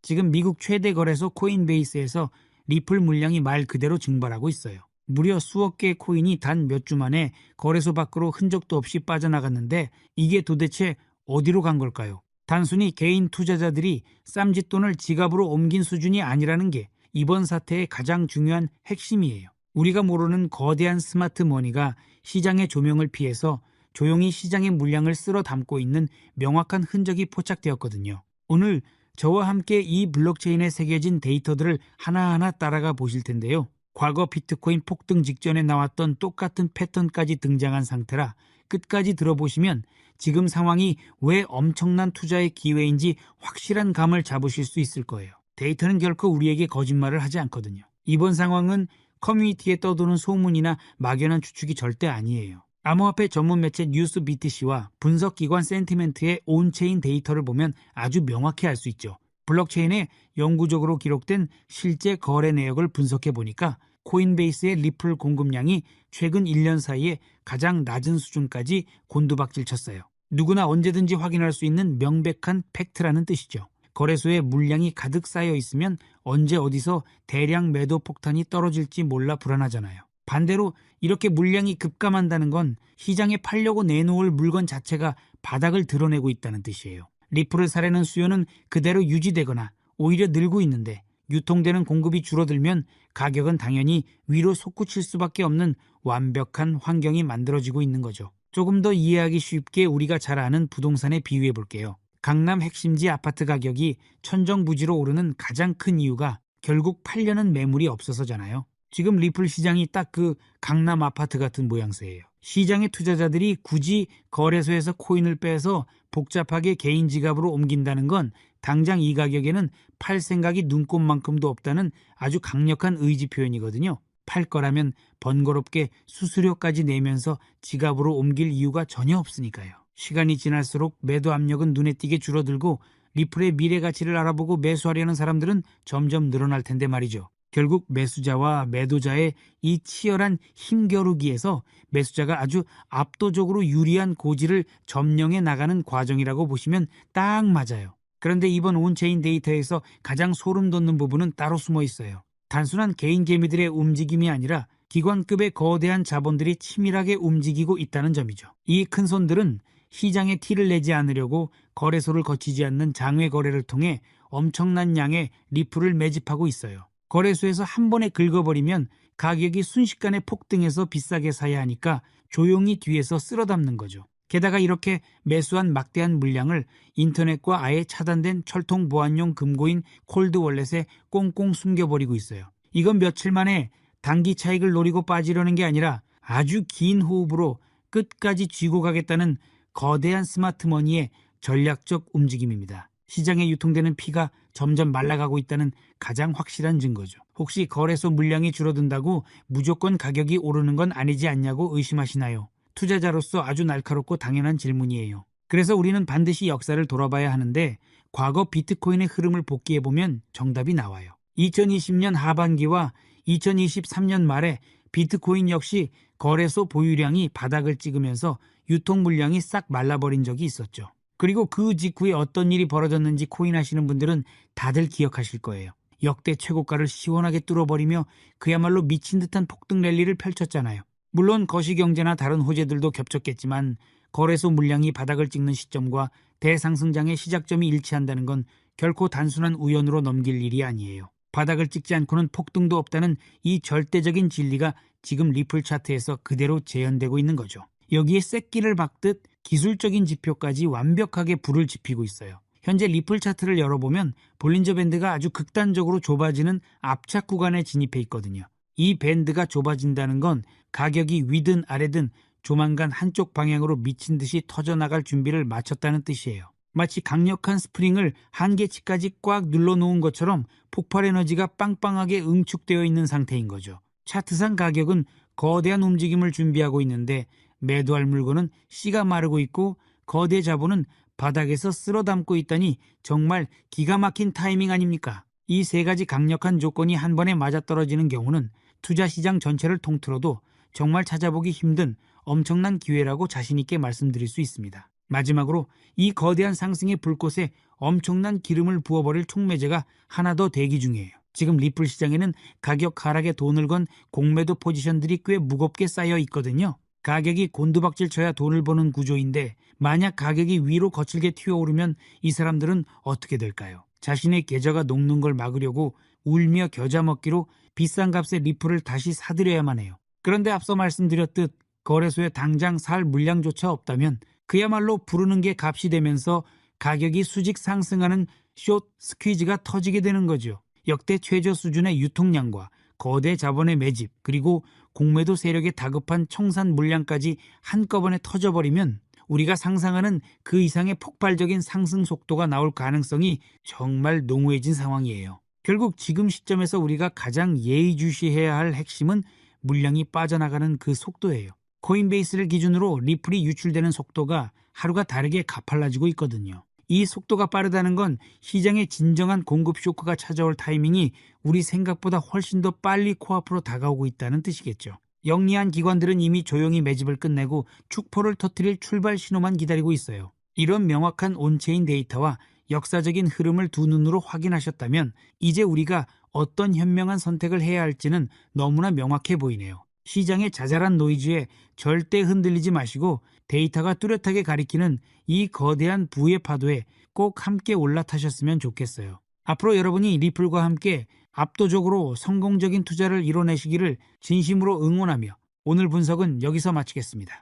지금 미국 최대 거래소 코인베이스에서 리플 물량이 말 그대로 증발하고 있어요. 무려 수억 개의 코인이 단 몇 주 만에 거래소 밖으로 흔적도 없이 빠져나갔는데 이게 도대체 어디로 간 걸까요? 단순히 개인 투자자들이 쌈짓돈을 지갑으로 옮긴 수준이 아니라는 게 이번 사태의 가장 중요한 핵심이에요. 우리가 모르는 거대한 스마트 머니가 시장의 조명을 피해서 조용히 시장의 물량을 쓸어 담고 있는 명확한 흔적이 포착되었거든요. 오늘 저와 함께 이 블록체인에 새겨진 데이터들을 하나하나 따라가 보실 텐데요. 과거 비트코인 폭등 직전에 나왔던 똑같은 패턴까지 등장한 상태라 끝까지 들어보시면 지금 상황이 왜 엄청난 투자의 기회인지 확실한 감을 잡으실 수 있을 거예요. 데이터는 결코 우리에게 거짓말을 하지 않거든요. 이번 상황은 커뮤니티에 떠도는 소문이나 막연한 추측이 절대 아니에요. 암호화폐 전문 매체 뉴스 BTC와 분석기관 센티멘트의 온체인 데이터를 보면 아주 명확히 알 수 있죠. 블록체인에 영구적으로 기록된 실제 거래 내역을 분석해 보니까 코인베이스의 리플 공급량이 최근 1년 사이에 가장 낮은 수준까지 곤두박질 쳤어요. 누구나 언제든지 확인할 수 있는 명백한 팩트라는 뜻이죠. 거래소에 물량이 가득 쌓여 있으면 언제 어디서 대량 매도 폭탄이 떨어질지 몰라 불안하잖아요. 반대로 이렇게 물량이 급감한다는 건 시장에 팔려고 내놓을 물건 자체가 바닥을 드러내고 있다는 뜻이에요. 리플을 사려는 수요는 그대로 유지되거나 오히려 늘고 있는데 유통되는 공급이 줄어들면 가격은 당연히 위로 솟구칠 수밖에 없는 완벽한 환경이 만들어지고 있는 거죠. 조금 더 이해하기 쉽게 우리가 잘 아는 부동산에 비유해 볼게요. 강남 핵심지 아파트 가격이 천정부지로 오르는 가장 큰 이유가 결국 팔려는 매물이 없어서잖아요. 지금 리플 시장이 딱 그 강남 아파트 같은 모양새예요. 시장의 투자자들이 굳이 거래소에서 코인을 빼서 복잡하게 개인 지갑으로 옮긴다는 건 당장 이 가격에는 팔 생각이 눈꼽만큼도 없다는 아주 강력한 의지 표현이거든요. 팔 거라면 번거롭게 수수료까지 내면서 지갑으로 옮길 이유가 전혀 없으니까요. 시간이 지날수록 매도 압력은 눈에 띄게 줄어들고 리플의 미래 가치를 알아보고 매수하려는 사람들은 점점 늘어날 텐데 말이죠. 결국 매수자와 매도자의 이 치열한 힘겨루기에서 매수자가 아주 압도적으로 유리한 고지를 점령해 나가는 과정이라고 보시면 딱 맞아요. 그런데 이번 온체인 데이터에서 가장 소름 돋는 부분은 따로 숨어 있어요. 단순한 개인 개미들의 움직임이 아니라 기관급의 거대한 자본들이 치밀하게 움직이고 있다는 점이죠. 이 큰손들은 시장에 티를 내지 않으려고 거래소를 거치지 않는 장외 거래를 통해 엄청난 양의 리플을 매집하고 있어요. 거래소에서 한 번에 긁어버리면 가격이 순식간에 폭등해서 비싸게 사야 하니까 조용히 뒤에서 쓸어 담는 거죠. 게다가 이렇게 매수한 막대한 물량을 인터넷과 아예 차단된 철통 보안용 금고인 콜드월렛에 꽁꽁 숨겨버리고 있어요. 이건 며칠 만에 단기 차익을 노리고 빠지려는 게 아니라 아주 긴 호흡으로 끝까지 쥐고 가겠다는 거대한 스마트머니의 전략적 움직임입니다. 시장에 유통되는 피가 점점 말라가고 있다는 가장 확실한 증거죠. 혹시 거래소 물량이 줄어든다고 무조건 가격이 오르는 건 아니지 않냐고 의심하시나요? 투자자로서 아주 날카롭고 당연한 질문이에요. 그래서 우리는 반드시 역사를 돌아봐야 하는데 과거 비트코인의 흐름을 복기해보면 정답이 나와요. 2020년 하반기와 2023년 말에 비트코인 역시 거래소 보유량이 바닥을 찍으면서 유통 물량이 싹 말라버린 적이 있었죠. 그리고 그 직후에 어떤 일이 벌어졌는지 코인 하시는 분들은 다들 기억하실 거예요. 역대 최고가를 시원하게 뚫어버리며 그야말로 미친 듯한 폭등 랠리를 펼쳤잖아요. 물론 거시경제나 다른 호재들도 겹쳤겠지만 거래소 물량이 바닥을 찍는 시점과 대상승장의 시작점이 일치한다는 건 결코 단순한 우연으로 넘길 일이 아니에요. 바닥을 찍지 않고는 폭등도 없다는 이 절대적인 진리가 지금 리플 차트에서 그대로 재현되고 있는 거죠. 여기에 쇳기를 박듯 기술적인 지표까지 완벽하게 불을 지피고 있어요. 현재 리플 차트를 열어보면 볼린저 밴드가 아주 극단적으로 좁아지는 압착 구간에 진입해 있거든요. 이 밴드가 좁아진다는 건 가격이 위든 아래든 조만간 한쪽 방향으로 미친 듯이 터져나갈 준비를 마쳤다는 뜻이에요. 마치 강력한 스프링을 한계치까지 꽉 눌러놓은 것처럼 폭발 에너지가 빵빵하게 응축되어 있는 상태인 거죠. 차트상 가격은 거대한 움직임을 준비하고 있는데 매도할 물건은 씨가 마르고 있고 거대 자본은 바닥에서 쓸어 담고 있다니 정말 기가 막힌 타이밍 아닙니까? 이 세 가지 강력한 조건이 한 번에 맞아떨어지는 경우는 투자 시장 전체를 통틀어도 정말 찾아보기 힘든 엄청난 기회라고 자신 있게 말씀드릴 수 있습니다. 마지막으로 이 거대한 상승의 불꽃에 엄청난 기름을 부어버릴 촉매제가 하나 더 대기 중이에요. 지금 리플 시장에는 가격 하락에 돈을 건 공매도 포지션들이 꽤 무겁게 쌓여 있거든요. 가격이 곤두박질 쳐야 돈을 버는 구조인데 만약 가격이 위로 거칠게 튀어오르면 이 사람들은 어떻게 될까요? 자신의 계좌가 녹는 걸 막으려고 울며 겨자 먹기로 비싼 값에 리플을 다시 사들여야만 해요. 그런데 앞서 말씀드렸듯 거래소에 당장 살 물량조차 없다면 그야말로 부르는 게 값이 되면서 가격이 수직 상승하는 숏 스퀴즈가 터지게 되는 거죠. 역대 최저 수준의 유통량과 거대 자본의 매집 그리고 공매도 세력의 다급한 청산 물량까지 한꺼번에 터져버리면 우리가 상상하는 그 이상의 폭발적인 상승 속도가 나올 가능성이 정말 농후해진 상황이에요. 결국 지금 시점에서 우리가 가장 예의주시해야 할 핵심은 물량이 빠져나가는 그 속도예요. 코인베이스를 기준으로 리플이 유출되는 속도가 하루가 다르게 가팔라지고 있거든요. 이 속도가 빠르다는 건 시장의 진정한 공급 쇼크가 찾아올 타이밍이 우리 생각보다 훨씬 더 빨리 코앞으로 다가오고 있다는 뜻이겠죠. 영리한 기관들은 이미 조용히 매집을 끝내고 축포를 터뜨릴 출발 신호만 기다리고 있어요. 이런 명확한 온체인 데이터와 역사적인 흐름을 두 눈으로 확인하셨다면 이제 우리가 어떤 현명한 선택을 해야 할지는 너무나 명확해 보이네요. 시장의 자잘한 노이즈에 절대 흔들리지 마시고 데이터가 뚜렷하게 가리키는 이 거대한 부의 파도에 꼭 함께 올라타셨으면 좋겠어요. 앞으로 여러분이 리플과 함께 압도적으로 성공적인 투자를 이뤄내시기를 진심으로 응원하며 오늘 분석은 여기서 마치겠습니다.